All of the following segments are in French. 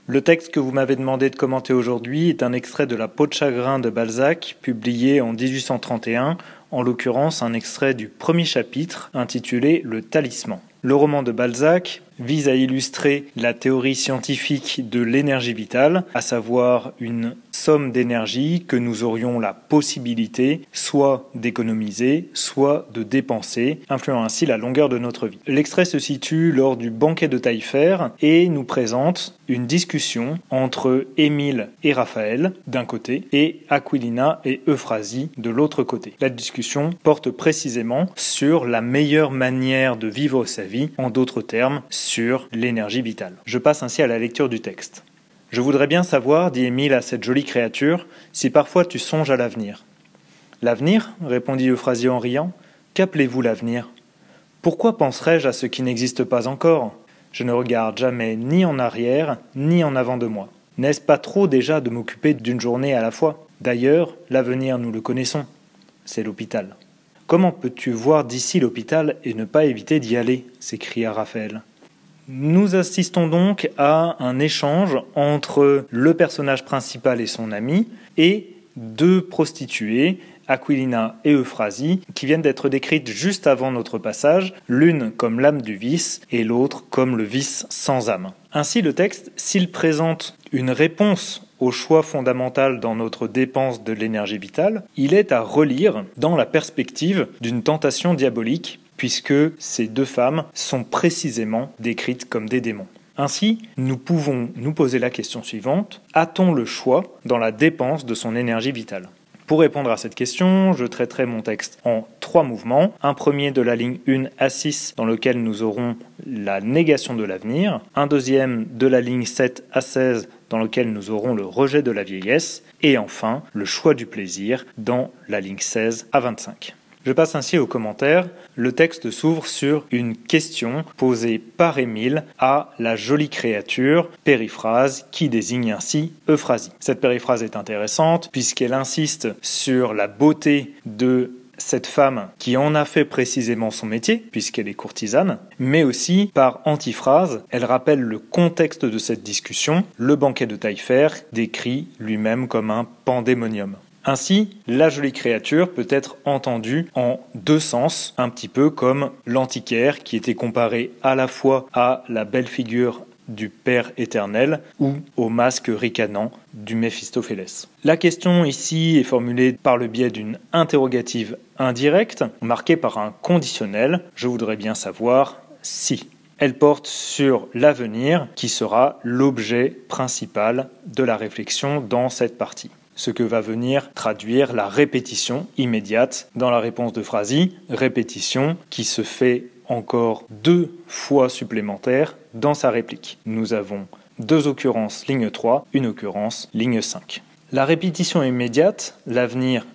Le texte que vous m'avez demandé de commenter aujourd'hui est un extrait de La peau de chagrin de Balzac, publié en 1831, en l'occurrence un extrait du premier chapitre intitulé Le Talisman. Le roman de Balzac vise à illustrer la théorie scientifique de l'énergie vitale, à savoir une somme d'énergie que nous aurions la possibilité soit d'économiser, soit de dépenser, influant ainsi la longueur de notre vie. L'extrait se situe lors du banquet de Taillefer et nous présente une discussion entre Émile et Raphaël d'un côté et Aquilina et Euphrasie de l'autre côté. La discussion porte précisément sur la meilleure manière de vivre sa vie, en d'autres termes, sur l'énergie vitale. Je passe ainsi à la lecture du texte. « Je voudrais bien savoir, dit Émile à cette jolie créature, si parfois tu songes à l'avenir. »« L'avenir » répondit Euphrasie en riant. « Qu'appelez-vous l'avenir ? Pourquoi penserais-je à ce qui n'existe pas encore ? Je ne regarde jamais ni en arrière, ni en avant de moi. N'est-ce pas trop déjà de m'occuper d'une journée à la fois ? D'ailleurs, l'avenir, nous le connaissons. C'est l'hôpital. » « Comment peux-tu voir d'ici l'hôpital et ne pas éviter d'y aller ?» s'écria Raphaël. Nous assistons donc à un échange entre le personnage principal et son ami et deux prostituées, Aquilina et Euphrasie, qui viennent d'être décrites juste avant notre passage, l'une comme l'âme du vice et l'autre comme le vice sans âme. Ainsi, le texte, s'il présente une réponse au choix fondamental dans notre dépense de l'énergie vitale, il est à relire dans la perspective d'une tentation diabolique, puisque ces deux femmes sont précisément décrites comme des démons. Ainsi, nous pouvons nous poser la question suivante: a-t-on le choix dans la dépense de son énergie vitale ? Pour répondre à cette question, je traiterai mon texte en 3 mouvements. Un premier de la ligne 1 à 6 dans lequel nous aurons la négation de l'avenir. Un deuxième de la ligne 7 à 16 dans lequel nous aurons le rejet de la vieillesse. Et enfin, le choix du plaisir dans la ligne 16 à 25. Je passe ainsi aux commentaires. Le texte s'ouvre sur une question posée par Émile à la jolie créature, périphrase, qui désigne ainsi Euphrasie. Cette périphrase est intéressante puisqu'elle insiste sur la beauté de cette femme qui en a fait précisément son métier, puisqu'elle est courtisane, mais aussi par antiphrase, elle rappelle le contexte de cette discussion, le banquet de Taillefer décrit lui-même comme un pandémonium. Ainsi, la jolie créature peut être entendue en 2 sens, un petit peu comme l'antiquaire qui était comparé à la fois à la belle figure du Père éternel ou au masque ricanant du Méphistophélès. La question ici est formulée par le biais d'une interrogative indirecte, marquée par un conditionnel. Je voudrais bien savoir si. Elle porte sur l'avenir qui sera l'objet principal de la réflexion dans cette partie. Ce que va venir traduire la répétition immédiate dans la réponse d'Euphrasie, répétition qui se fait encore 2 fois supplémentaire dans sa réplique. Nous avons 2 occurrences ligne 3, une occurrence ligne 5. La répétition immédiate, l'avenir,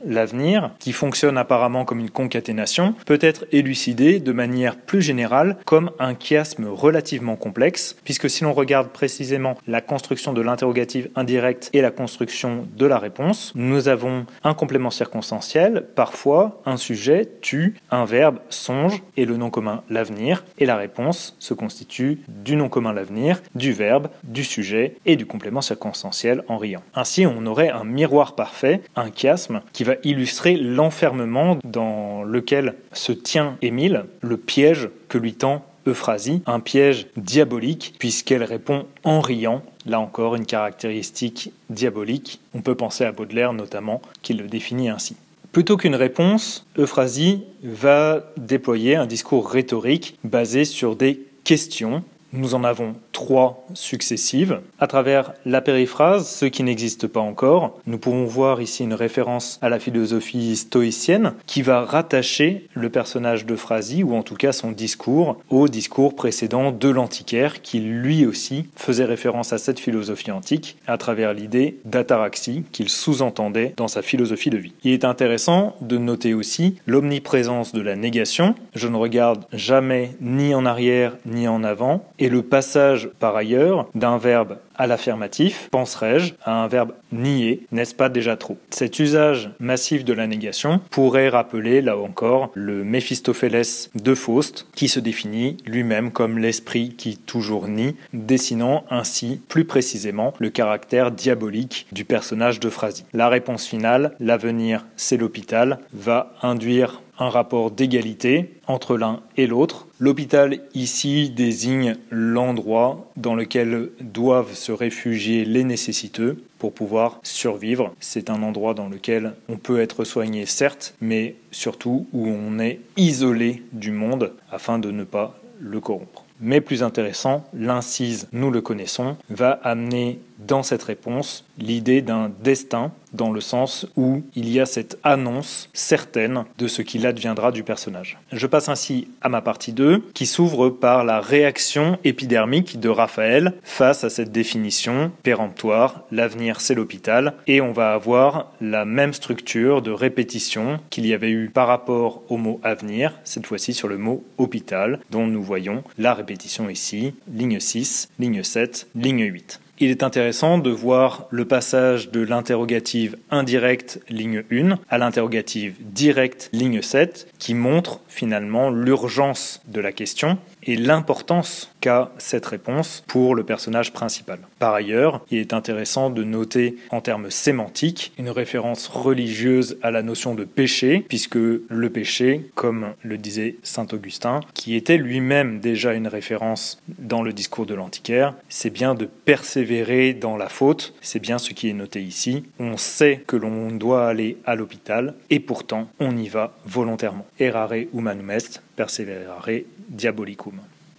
qui fonctionne apparemment comme une concaténation, peut être élucidée de manière plus générale comme un chiasme relativement complexe, puisque si l'on regarde précisément la construction de l'interrogative indirecte et la construction de la réponse, nous avons un complément circonstanciel, parfois un sujet, tu, un verbe, songe, et le nom commun, l'avenir, et la réponse se constitue du nom commun, l'avenir, du verbe, du sujet et du complément circonstanciel en riant. Ainsi, on aurait un miroir parfait, un chiasme, qui va illustrer l'enfermement dans lequel se tient Émile, le piège que lui tend Euphrasie, un piège diabolique puisqu'elle répond en riant, là encore une caractéristique diabolique. On peut penser à Baudelaire notamment, qui le définit ainsi. Plutôt qu'une réponse, Euphrasie va déployer un discours rhétorique basé sur des questions. Nous en avons 3 successives. À travers la périphrase, ce qui n'existe pas encore, nous pouvons voir ici une référence à la philosophie stoïcienne qui va rattacher le personnage d'Euphrasie, ou en tout cas son discours, au discours précédent de l'antiquaire qui lui aussi faisait référence à cette philosophie antique à travers l'idée d'ataraxie qu'il sous-entendait dans sa philosophie de vie. Il est intéressant de noter aussi l'omniprésence de la négation. Je ne regarde jamais ni en arrière ni en avant. et le passage par ailleurs d'un verbe à l'affirmatif, penserais-je, à un verbe nier, n'est-ce pas déjà trop? Cet usage massif de la négation pourrait rappeler, là encore, le Méphistophélès de Faust, qui se définit lui-même comme l'esprit qui toujours nie, dessinant ainsi plus précisément le caractère diabolique du personnage d'Euphrasie. La réponse finale, l'avenir c'est l'hôpital, va induire un rapport d'égalité entre l'un et l'autre. L'hôpital ici désigne l'endroit dans lequel doivent se réfugier les nécessiteux pour pouvoir survivre. C'est un endroit dans lequel on peut être soigné certes, mais surtout où on est isolé du monde afin de ne pas le corrompre. Mais plus intéressant, l'incise, nous le connaissons, va amener dans cette réponse l'idée d'un destin, dans le sens où il y a cette annonce certaine de ce qu'il adviendra du personnage. Je passe ainsi à ma partie 2, qui s'ouvre par la réaction épidermique de Raphaël face à cette définition péremptoire, l'avenir c'est l'hôpital, et on va avoir la même structure de répétition qu'il y avait eu par rapport au mot avenir, cette fois-ci sur le mot hôpital, dont nous voyons la répétition ici, ligne 6, ligne 7, ligne 8. Il est intéressant de voir le passage de l'interrogative indirecte, ligne 1, à l'interrogative directe, ligne 7, qui montre finalement l'urgence de la question et l'importance qu'a cette réponse pour le personnage principal. Par ailleurs, il est intéressant de noter en termes sémantiques une référence religieuse à la notion de péché, puisque le péché, comme le disait saint Augustin, qui était lui-même déjà une référence dans le discours de l'Antiquaire, c'est bien de persévérer dans la faute, c'est bien ce qui est noté ici. On sait que l'on doit aller à l'hôpital, et pourtant on y va volontairement. Errare humanum est, perseverare diabolicum.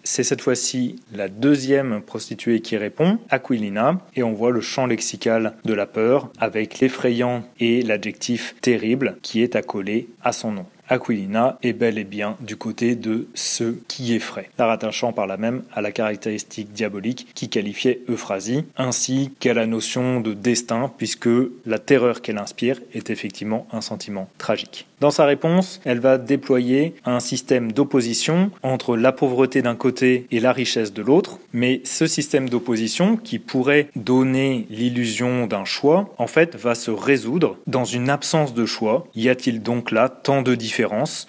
C'est cette fois-ci la deuxième prostituée qui répond, Aquilina, et on voit le champ lexical de la peur avec l'effrayant et l'adjectif terrible qui est accolé à son nom. Aquilina est bel et bien du côté de ce qui effraie, la rattachant par là même à la caractéristique diabolique qui qualifiait Euphrasie, ainsi qu'à la notion de destin, puisque la terreur qu'elle inspire est effectivement un sentiment tragique. Dans sa réponse, elle va déployer un système d'opposition entre la pauvreté d'un côté et la richesse de l'autre, mais ce système d'opposition, qui pourrait donner l'illusion d'un choix, en fait va se résoudre dans une absence de choix. Y a-t-il donc là tant de différences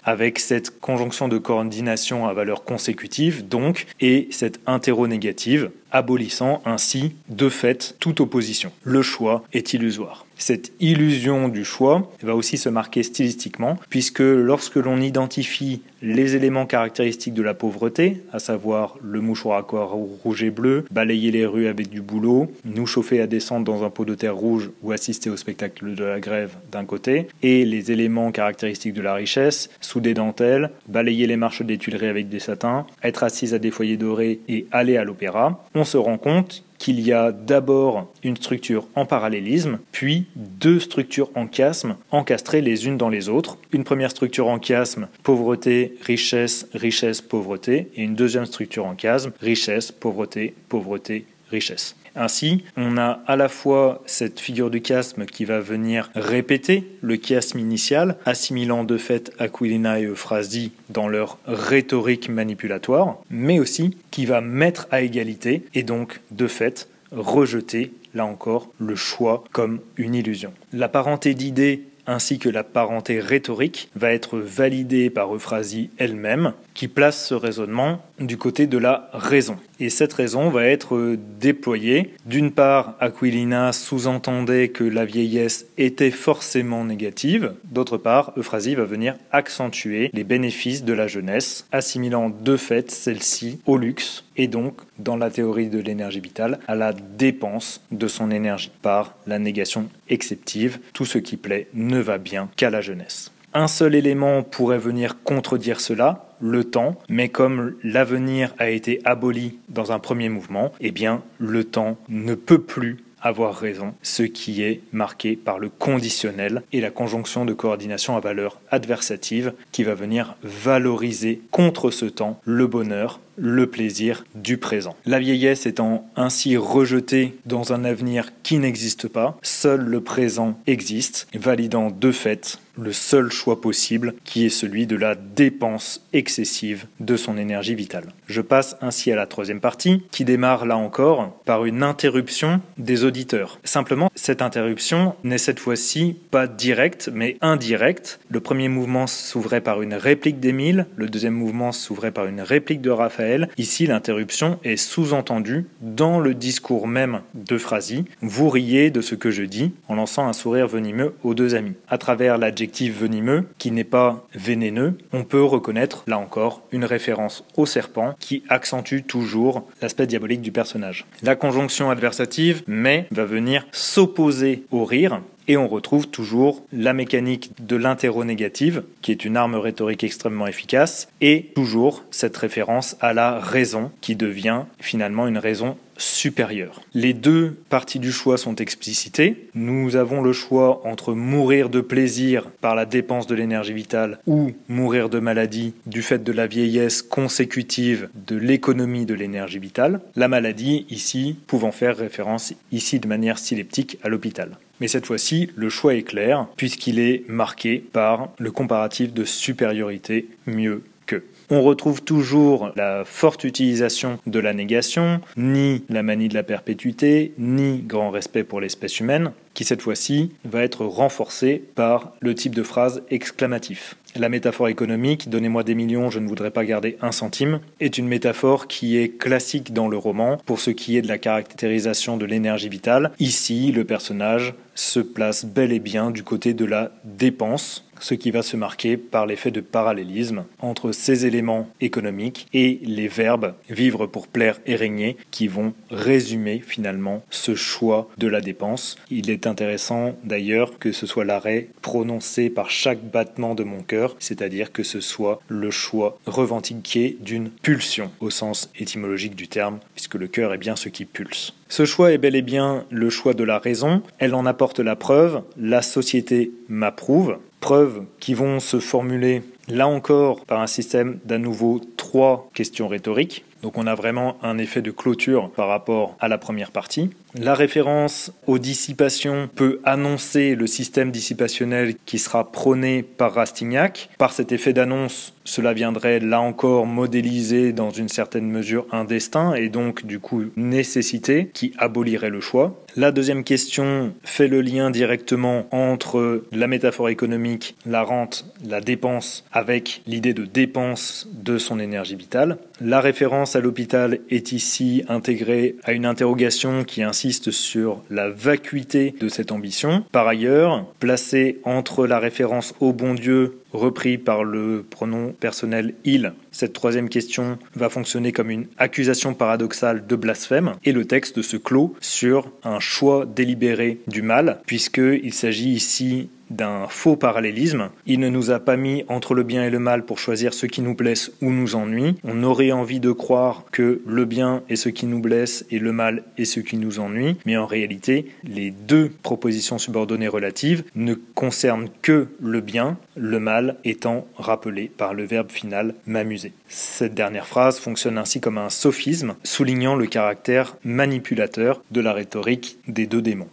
avec cette conjonction de coordination à valeur consécutive, donc, et cette interronégative, abolissant ainsi, de fait, toute opposition. Le choix est illusoire. Cette illusion du choix va aussi se marquer stylistiquement, puisque lorsque l'on identifie les éléments caractéristiques de la pauvreté, à savoir le mouchoir à coin rouge et bleu, balayer les rues avec du boulot, nous chauffer à descendre dans un pot de terre rouge ou assister au spectacle de la grève d'un côté, et les éléments caractéristiques de la richesse, sous des dentelles, balayer les marches des Tuileries avec des satins, être assise à des foyers dorés et aller à l'opéra, on se rend compte qu'il y a d'abord une structure en parallélisme, puis deux structures en chiasme, encastrées les unes dans les autres. Une première structure en chiasme, pauvreté, richesse, richesse, pauvreté, et une deuxième structure en chiasme, richesse, pauvreté, pauvreté, richesse. Ainsi, on a à la fois cette figure du chiasme qui va venir répéter le chiasme initial, assimilant de fait Aquilina et Euphrasie dans leur rhétorique manipulatoire, mais aussi qui va mettre à égalité et donc de fait rejeter, là encore, le choix comme une illusion. La parenté d'idées ainsi que la parenté rhétorique va être validée par Euphrasie elle-même, qui place ce raisonnement du côté de la raison. Et cette raison va être déployée. D'une part, Aquilina sous-entendait que la vieillesse était forcément négative. D'autre part, Euphrasie va venir accentuer les bénéfices de la jeunesse, assimilant de fait celle-ci au luxe, et donc, dans la théorie de l'énergie vitale, à la dépense de son énergie, par la négation exceptive. Tout ce qui plaît ne va bien qu'à la jeunesse. Un seul élément pourrait venir contredire cela, le temps, mais comme l'avenir a été aboli dans un premier mouvement, eh bien, le temps ne peut plus avoir raison, ce qui est marqué par le conditionnel et la conjonction de coordination à valeur adversative qui va venir valoriser contre ce temps le bonheur, le plaisir du présent. La vieillesse étant ainsi rejetée dans un avenir qui n'existe pas, seul le présent existe, validant de fait le seul choix possible qui est celui de la dépense excessive de son énergie vitale. Je passe ainsi à la troisième partie qui démarre là encore par une interruption des auditeurs. Simplement, cette interruption n'est cette fois-ci pas directe mais indirecte. Le premier mouvement s'ouvrait par une réplique d'Émile, le deuxième mouvement s'ouvrait par une réplique de Raphaël. Ici, l'interruption est sous-entendue dans le discours même de Phrasy. Vous riez de ce que je dis en lançant un sourire venimeux aux deux amis. À travers l'adjectif venimeux, qui n'est pas vénéneux, on peut reconnaître, là encore, une référence au serpent qui accentue toujours l'aspect diabolique du personnage. La conjonction adversative, mais, va venir s'opposer au rire, et on retrouve toujours la mécanique de l'interronégative, qui est une arme rhétorique extrêmement efficace, et toujours cette référence à la raison, qui devient finalement une raison supérieure. Les deux parties du choix sont explicitées. Nous avons le choix entre mourir de plaisir par la dépense de l'énergie vitale ou mourir de maladie du fait de la vieillesse consécutive de l'économie de l'énergie vitale. La maladie, ici, pouvant faire référence ici de manière styleptique à l'hôpital. Mais cette fois-ci, le choix est clair, puisqu'il est marqué par le comparatif de supériorité mieux que. On retrouve toujours la forte utilisation de la négation, ni la manie de la perpétuité, ni grand respect pour l'espèce humaine, qui cette fois-ci va être renforcée par le type de phrase exclamatif. La métaphore économique, donnez-moi des millions, je ne voudrais pas garder un centime, est une métaphore qui est classique dans le roman pour ce qui est de la caractérisation de l'énergie vitale. Ici, le personnage se place bel et bien du côté de la dépense, ce qui va se marquer par l'effet de parallélisme entre ces éléments économiques et les verbes vivre pour plaire et régner qui vont résumer finalement ce choix de la dépense. Il est intéressant d'ailleurs que ce soit l'arrêt prononcé par chaque battement de mon cœur, c'est-à-dire que ce soit le choix revendiqué d'une pulsion au sens étymologique du terme, puisque le cœur est bien ce qui pulse. Ce choix est bel et bien le choix de la raison, elle en apporte la preuve, la société m'approuve, preuves qui vont se formuler là encore par un système d'à nouveau 3 questions rhétoriques. Donc on a vraiment un effet de clôture par rapport à la première partie. La référence aux dissipations peut annoncer le système dissipationnel qui sera prôné par Rastignac. Par cet effet d'annonce, cela viendrait là encore modéliser dans une certaine mesure un destin et donc du coup une nécessité qui abolirait le choix. La deuxième question fait le lien directement entre la métaphore économique, la rente, la dépense avec l'idée de dépense de son énergie vitale. La référence à l'hôpital est ici intégrée à une interrogation qui insiste sur la vacuité de cette ambition. Par ailleurs, placée entre la référence au bon Dieu repris par le pronom personnel « il », cette troisième question va fonctionner comme une accusation paradoxale de blasphème et le texte se clôt sur un choix délibéré du mal puisqu'il s'agit ici d'un faux parallélisme. Il ne nous a pas mis entre le bien et le mal pour choisir ce qui nous blesse ou nous ennuie. On aurait envie de croire que le bien est ce qui nous blesse et le mal est ce qui nous ennuie, mais en réalité, les deux propositions subordonnées relatives ne concernent que le bien, le mal étant rappelé par le verbe final « m'amuser ». Cette dernière phrase fonctionne ainsi comme un sophisme, soulignant le caractère manipulateur de la rhétorique des deux démons.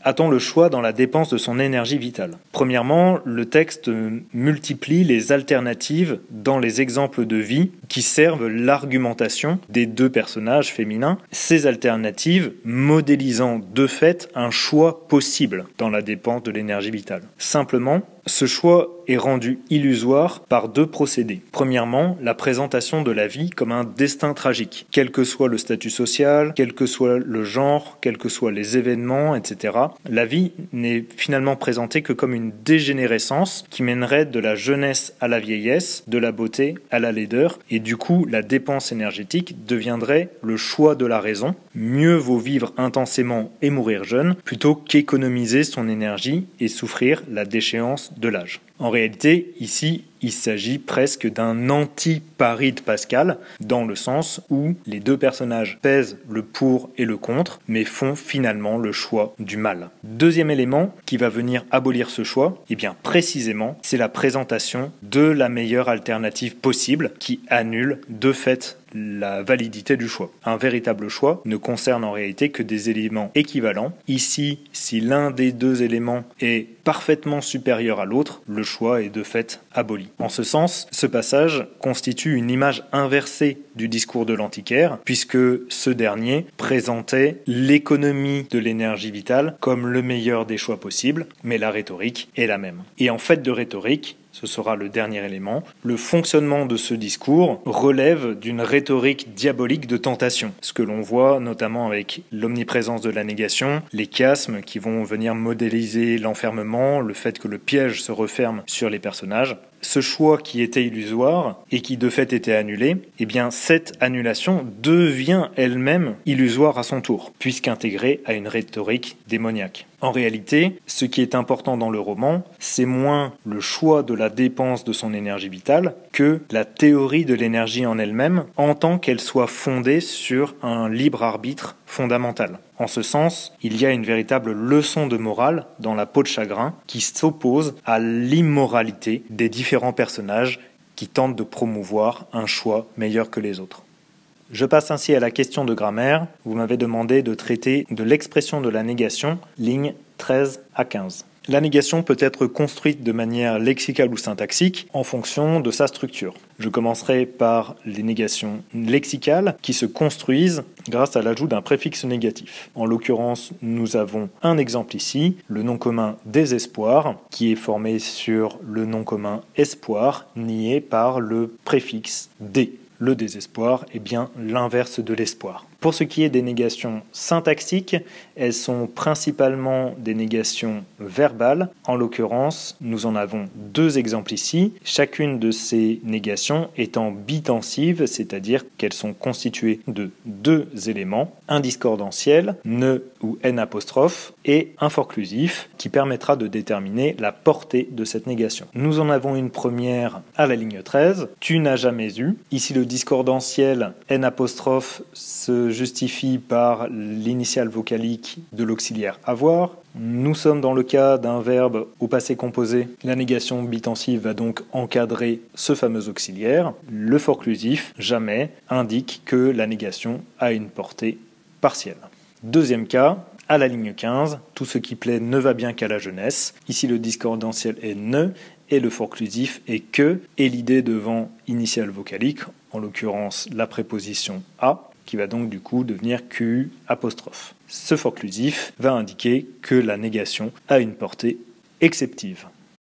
A-t-on le choix dans la dépense de son énergie vitale ? Premièrement, le texte multiplie les alternatives dans les exemples de vie qui servent l'argumentation des deux personnages féminins, ces alternatives modélisant de fait un choix possible dans la dépense de l'énergie vitale. Simplement, ce choix est rendu illusoire par deux procédés. Premièrement, la présentation de la vie comme un destin tragique. Quel que soit le statut social, quel que soit le genre, quels que soient les événements, etc. La vie n'est finalement présentée que comme une dégénérescence qui mènerait de la jeunesse à la vieillesse, de la beauté à la laideur, et du coup la dépense énergétique deviendrait le choix de la raison. Mieux vaut vivre intensément et mourir jeune, plutôt qu'économiser son énergie et souffrir la déchéance de l'âge. En réalité, ici, il s'agit presque d'un anti-pari de Pascal, dans le sens où les deux personnages pèsent le pour et le contre, mais font finalement le choix du mal. Deuxième élément qui va venir abolir ce choix, et bien précisément, c'est la présentation de la meilleure alternative possible qui annule de fait la validité du choix. Un véritable choix ne concerne en réalité que des éléments équivalents. Ici, si l'un des deux éléments est parfaitement supérieur à l'autre, le choix est de fait aboli. En ce sens, ce passage constitue une image inversée du discours de l'antiquaire, puisque ce dernier présentait l'économie de l'énergie vitale comme le meilleur des choix possibles, mais la rhétorique est la même. Et en fait de rhétorique, ce sera le dernier élément, le fonctionnement de ce discours relève d'une rhétorique diabolique de tentation. Ce que l'on voit notamment avec l'omniprésence de la négation, les chiasmes qui vont venir modéliser l'enfermement, le fait que le piège se referme sur les personnages. Ce choix qui était illusoire et qui de fait était annulé, eh bien cette annulation devient elle-même illusoire à son tour, puisqu'intégrée à une rhétorique démoniaque. En réalité, ce qui est important dans le roman, c'est moins le choix de la dépense de son énergie vitale que la théorie de l'énergie en elle-même, en tant qu'elle soit fondée sur un libre arbitre fondamental. En ce sens, il y a une véritable leçon de morale dans La peau de chagrin qui s'oppose à l'immoralité des différents personnages qui tentent de promouvoir un choix meilleur que les autres. Je passe ainsi à la question de grammaire. Vous m'avez demandé de traiter de l'expression de la négation, lignes 13 à 15. La négation peut être construite de manière lexicale ou syntaxique en fonction de sa structure. Je commencerai par les négations lexicales qui se construisent grâce à l'ajout d'un préfixe négatif. En l'occurrence, nous avons un exemple ici, le nom commun désespoir, qui est formé sur le nom commun espoir, nié par le préfixe dé. Le désespoir est bien l'inverse de l'espoir. Pour ce qui est des négations syntaxiques, elles sont principalement des négations verbales. En l'occurrence, nous en avons deux exemples ici. Chacune de ces négations étant bitensive, c'est-à-dire qu'elles sont constituées de deux éléments, un discordantiel, ne ou n apostrophe, et un forclusif qui permettra de déterminer la portée de cette négation. Nous en avons une première à la ligne 13. Tu n'as jamais eu. Ici, le discordantiel n apostrophe se justifie par l'initiale vocalique de l'auxiliaire avoir. Nous sommes dans le cas d'un verbe au passé composé. La négation bitensive va donc encadrer ce fameux auxiliaire. Le forclusif, jamais, indique que la négation a une portée partielle. Deuxième cas, à la ligne 15, tout ce qui plaît ne va bien qu'à la jeunesse. Ici, le discordantiel est ne et le forclusif est que, et l'idée devant initiale vocalique, en l'occurrence la préposition à, qui va donc du coup devenir QU apostrophe. Ce forclusif va indiquer que la négation a une portée exceptive.